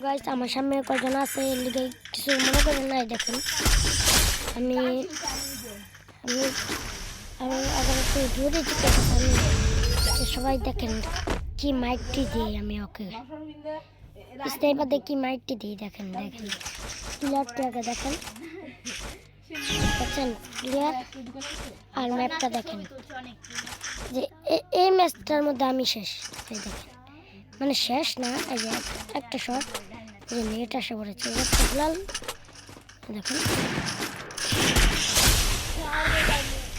Guys আমার সামনে কজন আছে এর লিগে কিছু মনে করেন না। দেখেন আমি আমি আমি আবার একটু জোরে দিতে সবাই দেখেন কি মাইকটি দিই আমি ওকে স্নাইপার কি মাইকটি দিই। দেখেন দেখেন প্লেয়ারটি আগে দেখেন দেখছেন ক্লিয়ার। আর ম্যাপটা দেখেন যে এই ম্যাচটার মধ্যে আমি শেষ। এই দেখেন মানে শেষ না, এই যে একটা শট যে নেট আসে পড়েছে লাল দেখুন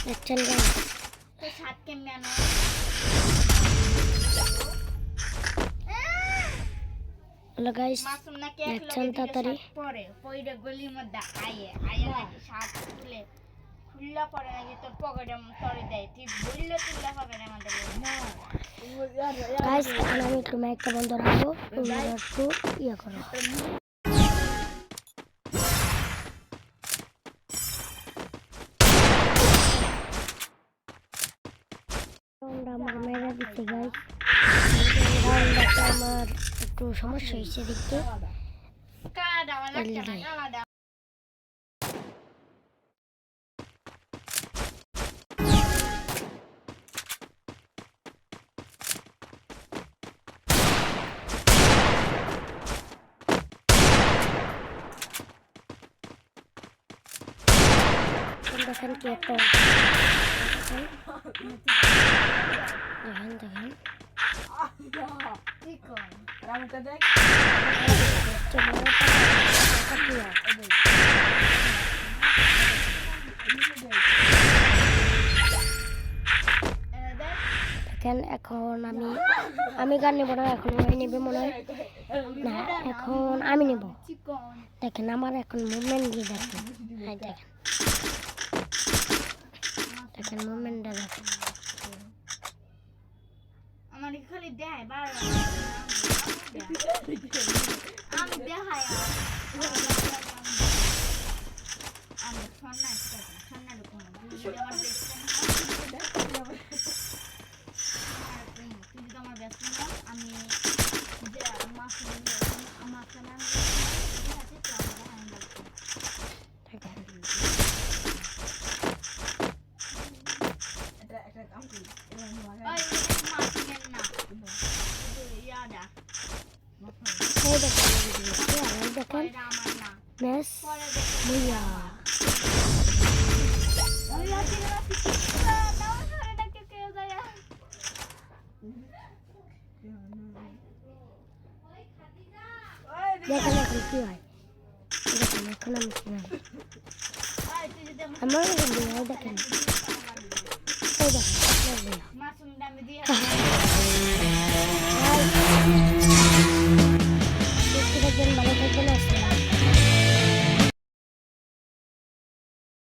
দেখছেন হ্যালো গাইস দেখছেন তাড়াতাড়ি গাইস এখন আমি একটু মাইকটা বন্ধ রাখবো, তোমরা একটু ইয়ে করো। আমার মেয়েরা দিচ্ছে গাইস, আমার একটু সমস্যা হয়েছে দেখতে। দেখেন কি একটা দেখেন দেখেন এখন আমি গান নেবো না, এখন ওই নেবে মনে হয় না, এখন আমি নেব। দেখেন আমার এখন মুভমেন্ট দিয়ে দেখেন, হ্যাঁ দেখেন দেখেন মুভমেন্টটা দেখেন আমার খালি দেয় বারবার আমি দেখাই আমি সন্ন্যাস সন্ন্যাস কোনো আমার তুই যদি আমার ব্যস্ত না আমি মাছ আমার কেনা দেখেন বেশ ভুইয়া দেখেন এখন কি হয়, দেখেন এখন আমি কি হয় আমার দেখেন এই দেখেন